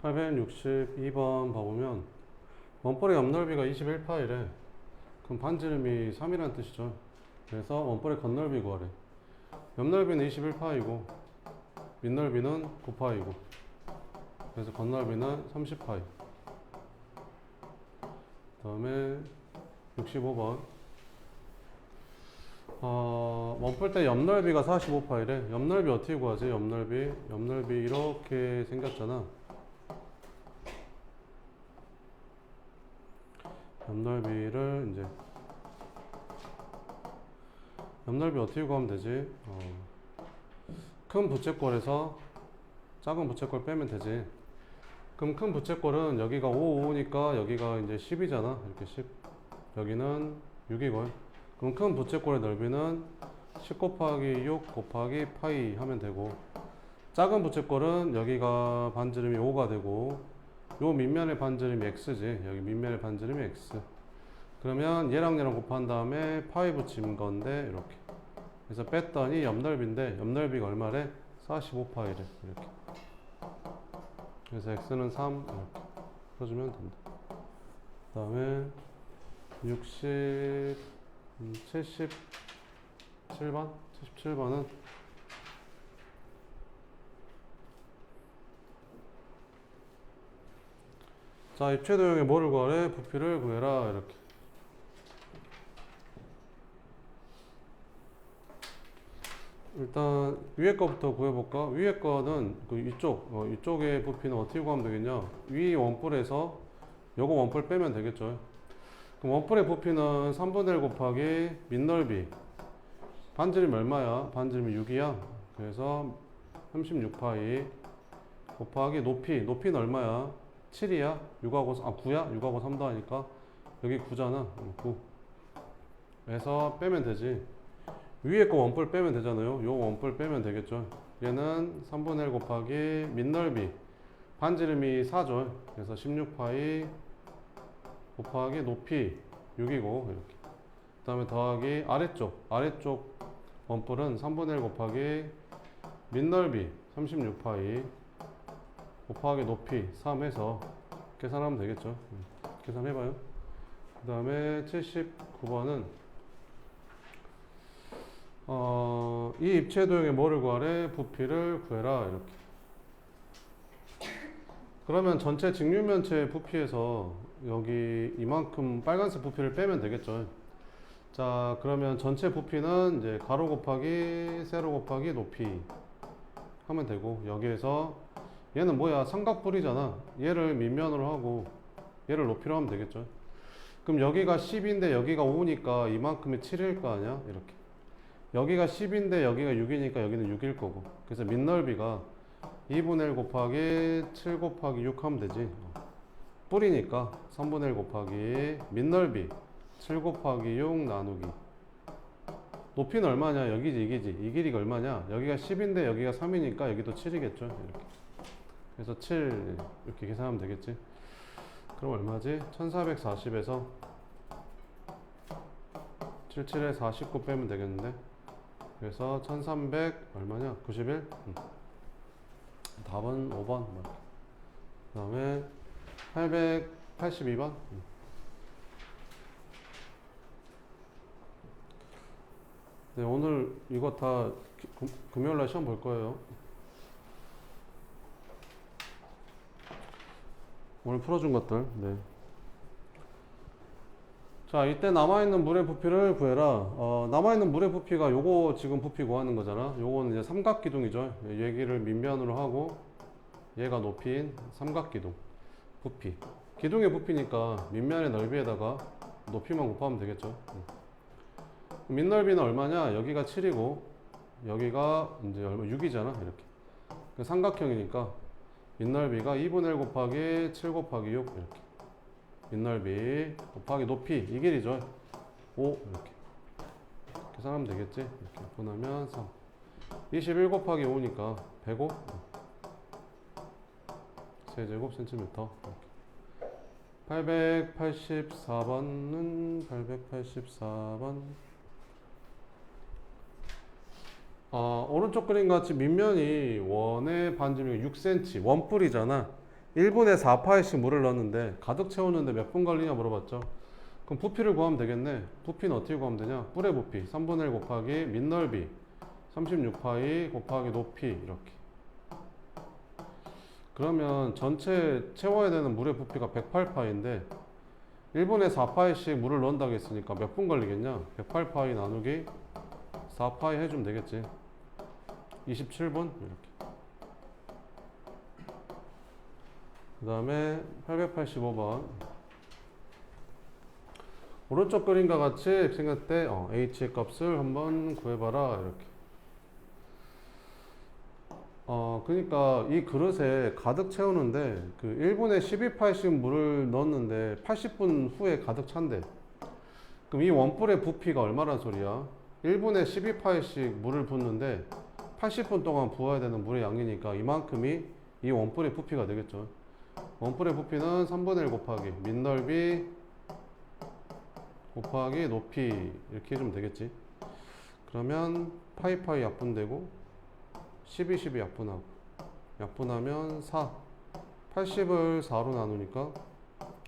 862번 봐보면 원볼의 옆넓이가 21파이래. 그럼 반지름이 3이라는 뜻이죠. 그래서 원볼의 겉넓이 구하래. 옆넓이는 21파이고 밑넓이는 9파이고 그래서 겉넓이는 30파이. 그 다음에 65번 원볼 때 옆넓이가 45파이래. 옆넓이 어떻게 구하지? 옆넓이 이렇게 생겼잖아. 옆넓이를 이제 옆넓이 어떻게 구하면 되지? 큰 부채꼴에서 작은 부채꼴 빼면 되지. 그럼 큰 부채꼴은 여기가 5, 5니까 여기가 이제 10이잖아. 이렇게 10. 여기는 6이고. 그럼 큰 부채꼴의 넓이는 10 곱하기 6 곱하기 파이 하면 되고, 작은 부채꼴은 여기가 반지름이 5가 되고, 요 밑면의 반지름이 x지. 여기 밑면의 반지름이 x. 그러면 얘랑 곱한 다음에 파이 붙인 건데 이렇게. 그래서 뺐더니 옆넓이인데 옆넓이가 얼마래? 45파이래. 이렇게. 그래서 x는 3 이렇게 풀어주면 된다. 그 다음에 77번은 자, 입체 도형의 뭐를 구하래? 부피를 구해라. 이렇게. 일단 위에 거부터 구해볼까? 위에 거는 그 이쪽의 부피는 어떻게 구하면 되겠냐? 위 원뿔에서 요거 원뿔 빼면 되겠죠. 그럼 원뿔의 부피는 3분의 1 곱하기 밑넓이. 반지름이 얼마야? 반지름이 6이야. 그래서 36파이 곱하기 높이는 얼마야? 7이야? 9야? 6하고 3 더하니까 여기 9잖아. 9. 그래서 빼면 되지. 위에 거 원뿔 빼면 되잖아요. 요 원뿔 빼면 되겠죠. 얘는 3분의 1 곱하기 밑넓이. 반지름이 4죠. 그래서 16파이 곱하기 높이 6이고 이렇게. 그 다음에 더하기 아래쪽 원뿔은 3분의 1 곱하기 밑넓이 36파이 곱하기 높이 3 해서 계산하면 되겠죠. 계산해봐요. 그 다음에 79번은 이 입체 도형의 뭐를 구하래? 부피를 구해라. 이렇게. 그러면 전체 직류면체의 부피에서 여기 이만큼 빨간색 부피를 빼면 되겠죠. 자, 그러면 전체 부피는 이제 가로 곱하기 세로 곱하기 높이 하면 되고, 여기에서 얘는 뭐야? 삼각뿔이잖아. 얘를 밑면으로 하고 얘를 높이로 하면 되겠죠. 그럼 여기가 10인데 여기가 5니까 이만큼이 7일 거 아니야? 이렇게. 여기가 10인데 여기가 6이니까 여기는 6일 거고. 그래서 밑넓이가 2분의 1 곱하기 7 곱하기 6 하면 되지. 뿔이니까 3분의 1 곱하기 밑넓이 7 곱하기 6 나누기. 높이는 얼마냐? 여기지 이기지. 이 길이가 얼마냐? 여기가 10인데 여기가 3이니까 여기도 7이겠죠. 이렇게. 그래서 7 이렇게 계산하면 되겠지. 그럼 얼마지? 1440에서 77에 49 빼면 되겠는데. 그래서 1300 얼마냐? 91? 답은 5번. 그 다음에 882번. 네, 오늘 이거 다 금요일날 시험 볼 거예요. 오늘 풀어준 것들. 네. 자, 이때 남아있는 물의 부피를 구해라. 남아있는 물의 부피가 요거 지금 부피 구하는 거잖아. 요거는 이제 삼각기둥이죠. 얘기를 밑면으로 하고 얘가 높이인 삼각기둥 부피. 기둥의 부피니까 밑면의 넓이에다가 높이만 곱하면 되겠죠. 밑넓이는 얼마냐? 여기가 7이고 여기가 이제 얼마? 6이잖아. 이렇게. 삼각형이니까 밑넓이가 2분의 1 곱하기 7 곱하기 6 이렇게. 밑넓이 곱하기 높이 이 길이죠. 5 이렇게 계산하면 되겠지. 이렇게 분하면 3. 21 곱하기 5니까 105 세제곱 센티미터. 884번은 884번 오른쪽 그림 같이 밑면이 원의 반지름이 6cm 원뿔이잖아. 1분에 4파이씩 물을 넣었는데 가득 채웠는데 몇 분 걸리냐 물어봤죠. 그럼 부피를 구하면 되겠네. 부피는 어떻게 구하면 되냐? 뿔의 부피 3분의 1 곱하기 밑넓이 36파이 곱하기 높이 이렇게. 그러면 전체 채워야 되는 물의 부피가 108파인데 1분에 4파이씩 물을 넣는다고 했으니까 몇 분 걸리겠냐? 108파이 나누기 4파이 해주면 되겠지. 27분 이렇게. 그 다음에 885번 오른쪽 그림과 같이 생겼을 때 h의 값을 한번 구해봐라 이렇게. 그러니까 이 그릇에 가득 채우는데 그 1분에 12파이씩 물을 넣었는데 80분 후에 가득 찬대. 그럼 이 원뿔의 부피가 얼마란 소리야? 1분에 12파이씩 물을 붓는데 80분 동안 부어야 되는 물의 양이니까 이만큼이 이 원뿔의 부피가 되겠죠. 원뿔의 부피는 3분의 1 곱하기 밑넓이 곱하기 높이 이렇게 해주면 되겠지. 그러면 파이파이 약분되고 12, 12 약분하고 약분하면 4 80을 4로 나누니까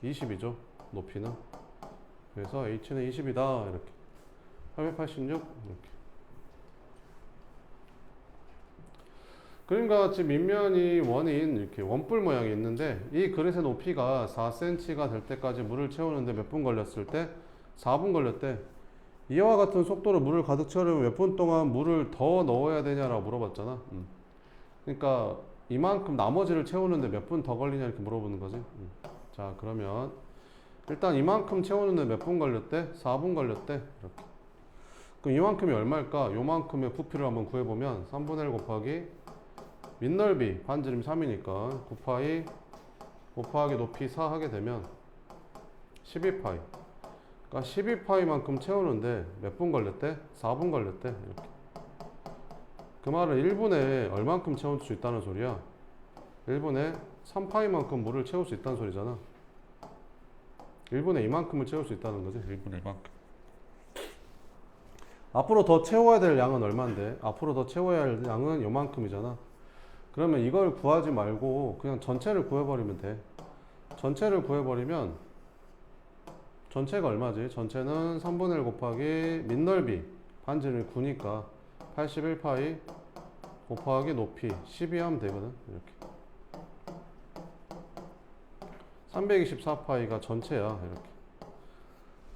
20이죠 높이는. 그래서 h는 20이다 이렇게. 886 이렇게. 그림과 같이 밑면이 원인 이렇게 원뿔 모양이 있는데 이 그릇의 높이가 4cm가 될 때까지 물을 채우는데 몇 분 걸렸을 때 4분 걸렸대. 이와 같은 속도로 물을 가득 채우려면 몇 분 동안 물을 더 넣어야 되냐라고 물어봤잖아. 그러니까 이만큼 나머지를 채우는데 몇 분 더 걸리냐 이렇게 물어보는 거지. 자 그러면 일단 이만큼 채우는데 몇 분 걸렸대? 4분 걸렸대 이렇게. 그럼 이만큼이 얼마일까? 요만큼의 부피를 한번 구해보면 3분의 1 곱하기 밑넓이 반지름이 3이니까 9파이 곱하기 높이 4 하게 되면 12파이. 그러니까 12파이만큼 채우는데 몇 분 걸렸대? 4분 걸렸대 이렇게. 그 말은 1분에 얼만큼 채울 수 있다는 소리야? 1분에 3파이만큼 물을 채울 수 있다는 소리잖아. 1분에 이만큼을 채울 수 있다는 거지. 1분에 이만큼. 앞으로 더 채워야 될 양은 얼만데? 앞으로 더 채워야 할 양은 요만큼이잖아. 그러면 이걸 구하지 말고 그냥 전체를 구해버리면 돼. 전체를 구해버리면 전체가 얼마지? 전체는 3분의 1 곱하기 밑넓이 반지름이 9니까 81파이 곱하기 높이 12 하면 되거든. 이렇게 324파이가 전체야. 이렇게.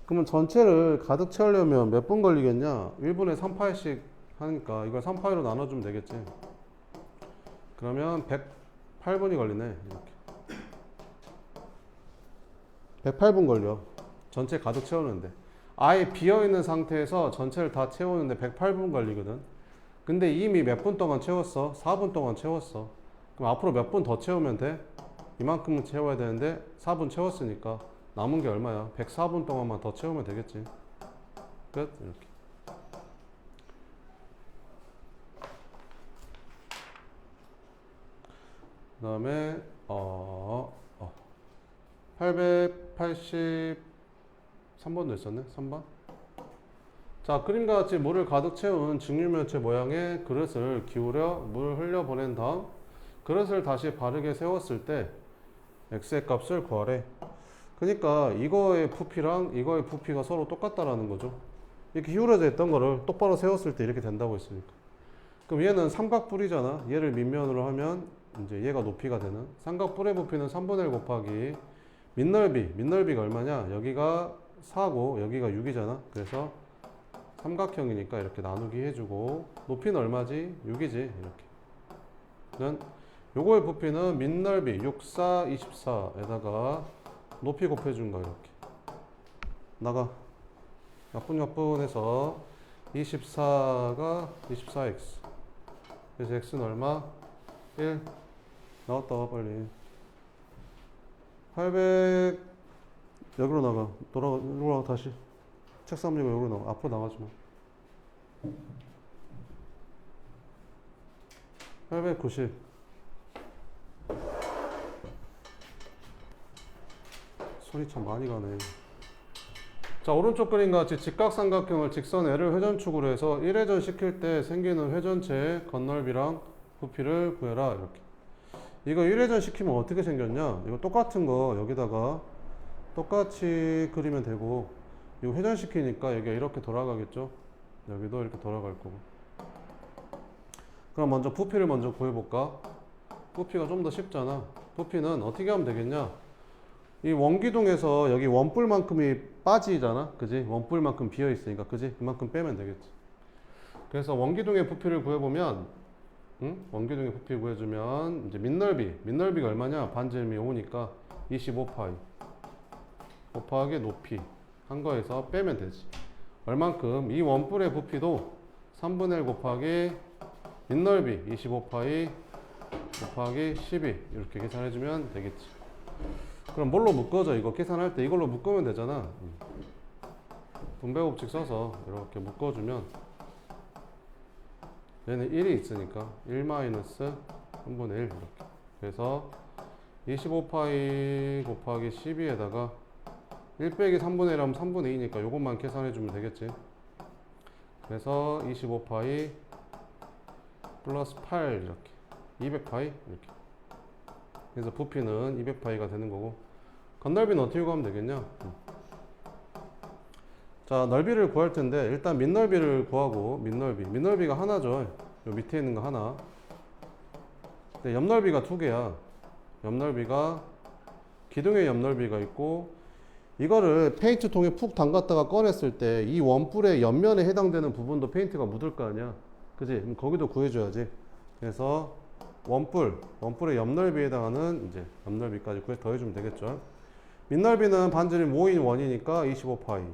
그러면 전체를 가득 채우려면 몇 분 걸리겠냐? 1분에 3파이씩 하니까 이걸 3파이로 나눠주면 되겠지. 그러면 108분이 걸리네. 이렇게 108분 걸려. 전체 가득 채우는데 아예 비어있는 상태에서 전체를 다 채우는데 108분 걸리거든. 근데 이미 몇 분 동안 채웠어? 4분 동안 채웠어. 그럼 앞으로 몇 분 더 채우면 돼? 이만큼은 채워야 되는데 4분 채웠으니까 남은 게 얼마야? 104분 동안만 더 채우면 되겠지. 끝. 이렇게. 그 다음에 883번도 있었네. 3번. 자, 그림과 같이 물을 가득 채운 직육면체 모양의 그릇을 기울여 물 흘려보낸 다음 그릇을 다시 바르게 세웠을 때 x의 값을 구하래. 그러니까 이거의 부피랑 이거의 부피가 서로 똑같다라는 거죠. 이렇게 기울어져 있던 거를 똑바로 세웠을 때 이렇게 된다고 했으니까. 그럼 얘는 삼각뿔이잖아. 얘를 밑면으로 하면 이제 얘가 높이가 되는. 삼각뿔의 부피는 3분의 1 곱하기 밑넓이가 얼마냐? 여기가 4고 여기가 6이잖아. 그래서 삼각형이니까 이렇게 나누기 해주고 높이는 얼마지? 6이지. 이렇게. 그러면 요거의 부피는 밑넓이 6, 4, 24에다가 높이 곱해준 거 이렇게. 나가. 약분해서 24가 24x. 그래서 x는 얼마? 1. 나왔다 빨리. 800 여기로 나가. 돌아가 다시. 책상 밀고 여기로 나가. 앞으로 나가지 마. 890. 손이 참 많이 가네. 자, 오른쪽 그림과 같이 직각삼각형을 직선 L을 회전축으로 해서 1회전 시킬 때 생기는 회전체의 건널비랑 부피를 구해라. 이렇게. 이거 1회전 시키면 어떻게 생겼냐? 이거 똑같은 거 여기다가 똑같이 그리면 되고, 이거 회전시키니까 여기가 이렇게 돌아가겠죠? 여기도 이렇게 돌아갈 거고. 그럼 먼저 부피를 먼저 구해볼까? 부피가 좀 더 쉽잖아. 부피는 어떻게 하면 되겠냐? 이 원기둥에서 여기 원뿔만큼이 빠지잖아. 그지? 원뿔만큼 비어 있으니까. 그지? 그만큼 빼면 되겠지. 그래서 원기둥의 부피를 구해보면, 원기둥의 부피 구해주면, 이제 민넓이가 얼마냐? 반지름이 5니까 25파이. 곱하기 높이. 한 거에서 빼면 되지. 얼만큼? 이 원뿔의 부피도 3분의 1 곱하기 민넓이 25파이 곱하기 12 이렇게 계산해주면 되겠지. 그럼 뭘로 묶어져? 이거 계산할 때 이걸로 묶으면 되잖아. 분배법칙 써서 이렇게 묶어주면 얘는 1이 있으니까 1 마이너스 3분의 1 이렇게. 그래서 25파이 곱하기 12에다가 1 빼기 3분의 1 하면 3분의 2니까 요것만 계산해주면 되겠지. 그래서 25파이 플러스 8 이렇게 200파이 이렇게. 그래서 부피는 200파이가 되는 거고, 건넓이는 어떻게 구하면 되겠냐? 자, 넓이를 구할 텐데 일단 민넓이를 구하고, 민넓이가 하나죠. 요 밑에 있는 거 하나. 근데 옆넓이가 두 개야. 옆넓이가 기둥의 옆넓이가 있고, 이거를 페인트 통에 푹 담갔다가 꺼냈을 때 이 원뿔의 옆면에 해당되는 부분도 페인트가 묻을 거 아니야. 그지? 그럼 거기도 구해줘야지. 그래서 원뿔의 옆넓이에 해당하는 이제 옆넓이까지 더해주면 되겠죠. 민넓이는 반지름 5인 원이니까 25파이.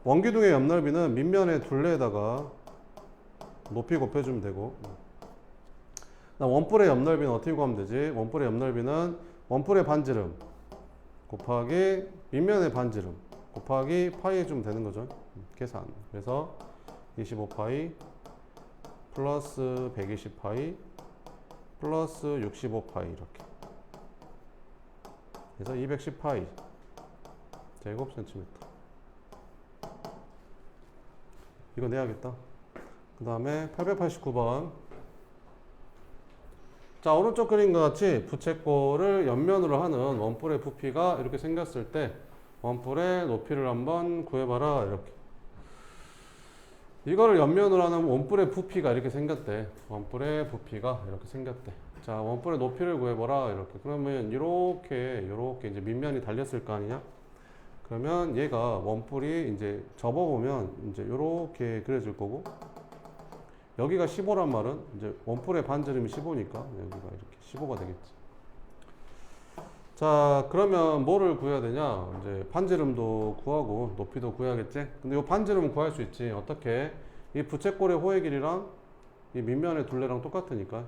원기둥의 옆넓이는 밑면의 둘레에다가 높이 곱해주면 되고. 원뿔의 옆넓이는 어떻게 구하면 되지? 원뿔의 옆넓이는 원뿔의 반지름 곱하기 밑면의 반지름 곱하기 파이 해주면 되는 거죠. 계산. 그래서 25파이 플러스 120파이 플러스 65파이 이렇게. 그래서 210파이 제곱 센티미터. 이거 내야겠다. 그 다음에 889번. 자, 오른쪽 그림과 같이 부채꼴을 옆면으로 하는 원뿔의 부피가 이렇게 생겼을 때 원뿔의 높이를 한번 구해봐라 이렇게. 이거를 옆면으로 하는 원뿔의 부피가 이렇게 생겼대. 원뿔의 부피가 이렇게 생겼대. 자, 원뿔의 높이를 구해봐라 이렇게. 그러면 이렇게 이제 밑면이 달렸을 거 아니냐? 그러면 얘가 원뿔이 이제 접어보면 이제 이렇게 그려질 거고, 여기가 15란 말은 이제 원뿔의 반지름이 15니까 여기가 이렇게 15가 되겠지. 자, 그러면 뭐를 구해야 되냐? 이제 반지름도 구하고 높이도 구해야겠지. 근데 이 반지름은 구할 수 있지. 어떻게? 이 부채꼴의 호의 길이랑 이 밑면의 둘레랑 똑같으니까.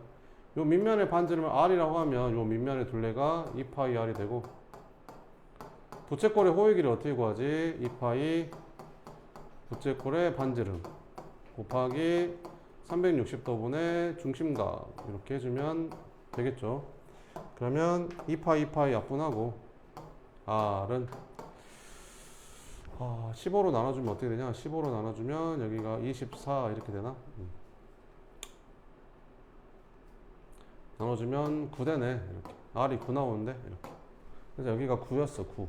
이 밑면의 반지름을 r이라고 하면 이 밑면의 둘레가 2파이 r이 되고, 부채꼴의 호의 길이 어떻게 구하지? 2파이 부채꼴의 반지름 곱하기 360도분의 중심각 이렇게 해주면 되겠죠. 그러면 2파이 약분하고 r은 15로 나눠주면 어떻게 되냐? 15로 나눠주면 여기가 24 이렇게 되나? 나눠주면 9 되네. 이렇게. r이 9 나오는데 이렇게. 그래서 여기가 9였어. 9.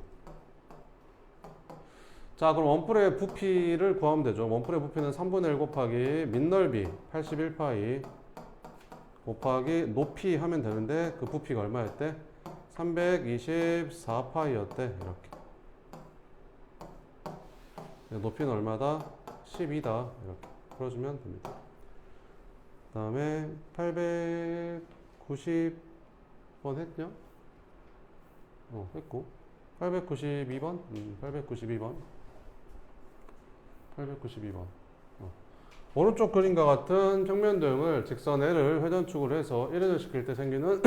자, 그럼 원뿔의 부피를 구하면 되죠. 원뿔의 부피는 3분의 1 곱하기 민넓이 81파이 곱하기 높이 하면 되는데, 그 부피가 얼마였대? 324파이였대. 이렇게. 높이는 얼마다? 12다. 이렇게 풀어주면 됩니다. 그 다음에 890번 했냐? 했고 892번? 892번. 오른쪽 그림과 같은 평면 도형을 직선 L을 회전축으로 해서 1회전 시킬 때 생기는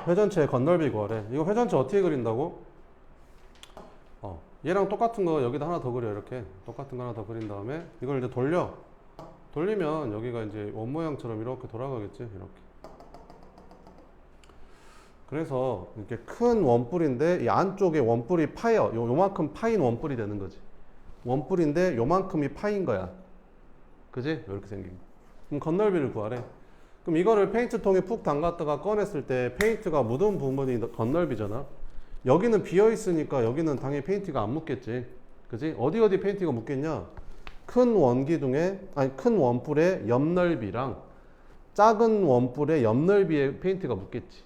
회전체의 건넓이 구하래. 이거 회전체 어떻게 그린다고? 얘랑 똑같은 거 여기다 하나 더 그려. 이렇게 똑같은 거 하나 더 그린 다음에 이걸 이제 돌리면 여기가 이제 원 모양처럼 이렇게 돌아가겠지. 이렇게. 그래서 이렇게 큰 원뿔인데 이 안쪽에 원뿔이 파여 요만큼 파인 원뿔이 되는 거지. 원뿔인데 요만큼이 파인 거야. 그지? 이렇게 생긴 거. 그럼 건넓이를 구하래. 그럼 이거를 페인트통에 푹 담갔다가 꺼냈을 때 페인트가 묻은 부분이 겉넓이잖아. 여기는 비어 있으니까 여기는 당연히 페인트가 안 묻겠지. 그지? 어디 페인트가 묻겠냐? 큰 원기둥에, 아니 큰 원뿔의 옆넓이랑 작은 원뿔의 옆넓이에 페인트가 묻겠지.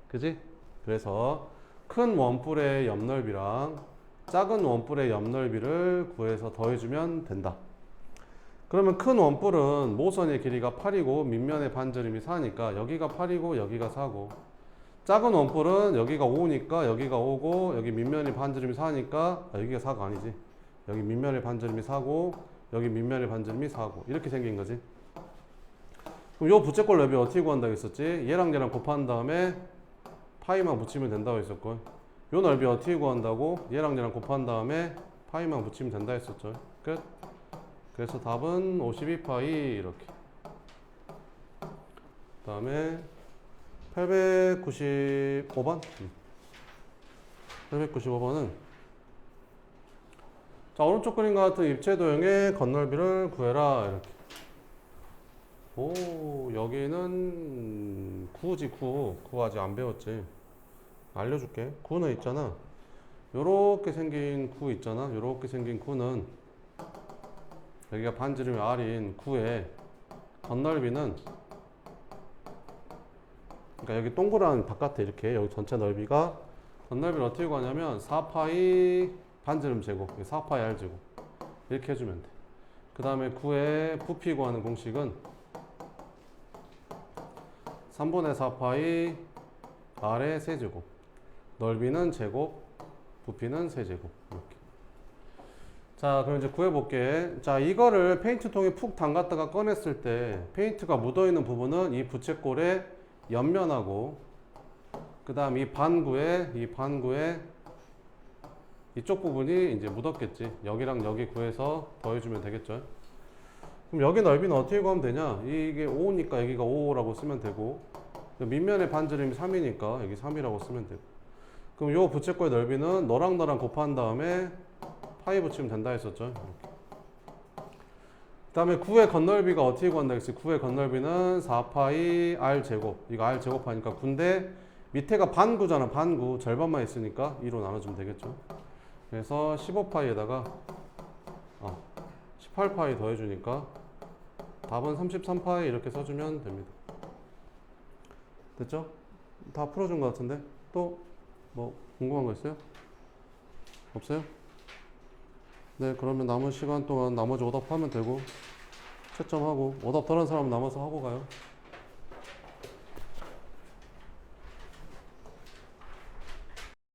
그지? 그래서 큰 원뿔의 옆넓이랑 작은 원뿔의 옆넓이를 구해서 더해주면 된다. 그러면 큰 원뿔은 모선의 길이가 8이고 밑면의 반지름이 4니까 여기가 8이고 여기가 4고, 작은 원뿔은 여기가 5니까 여기가 5고 여기 밑면의 반지름이 4니까 여기가 4가 아니지. 여기 밑면의 반지름이 4고 여기 밑면의 반지름이 4고 이렇게 생긴 거지. 그럼 요 부채꼴 넓이 어떻게 구한다고 했었지? 얘랑 곱한 다음에 파이만 붙이면 된다고 했었고, 요 넓이 어떻게 구한다고? 얘랑 곱한 다음에 파이만 붙이면 된다 했었죠. 끝. 그래서 답은 52파이 이렇게. 그 다음에 895번? 895번은 자, 오른쪽 그림과 같은 입체 도형의 겉넓이를 구해라 이렇게. 오, 여기는 구지. 구 아직 안 배웠지. 알려줄게. 구는 있잖아, 요렇게 생긴 구 있잖아. 요렇게 생긴 구는 여기가 반지름이 R인 구의 겉넓이는, 그러니까 여기 동그란 바깥에 이렇게 여기 전체 넓이가, 겉넓이를 어떻게 구하냐면 4파이 반지름 제곱, 4파이 R 제곱 이렇게 해주면 돼. 그 다음에 구의 부피 구하는 공식은 3분의 4파이 R의 세제곱, 넓이는 제곱, 부피는 세제곱 이렇게. 자, 그럼 이제 구해볼게. 자, 이거를 페인트통에 푹 담갔다가 꺼냈을 때 페인트가 묻어있는 부분은 이 부채꼴의 옆면하고, 그 다음 이 반구에 이쪽 부분이 이제 묻었겠지. 여기랑 여기 구해서 더해주면 되겠죠. 그럼 여기 넓이는 어떻게 구하면 되냐? 이게 5니까 여기가 5라고 쓰면 되고, 밑면의 반지름이 3이니까 여기 3이라고 쓰면 되고, 그럼 요 부채꼴의 넓이는 너랑 곱한 다음에 파이 붙이면 된다 했었죠. 이렇게. 그 다음에 9의 겉넓이가 어떻게 구한다 했지? 9의 겉넓이는 4파이 R 제곱. 이거 R 제곱하니까 9인데 밑에가 반구잖아. 반구. 절반만 있으니까 2로 나눠주면 되겠죠. 그래서 15파이에다가 18파이 더해주니까 답은 33파이 이렇게 써주면 됩니다. 됐죠? 다 풀어준 것 같은데? 또 뭐 궁금한 거 있어요? 없어요? 네, 그러면 남은 시간 동안 나머지 오답하면 되고, 채점하고, 오답 덜한 사람은 남아서 하고 가요.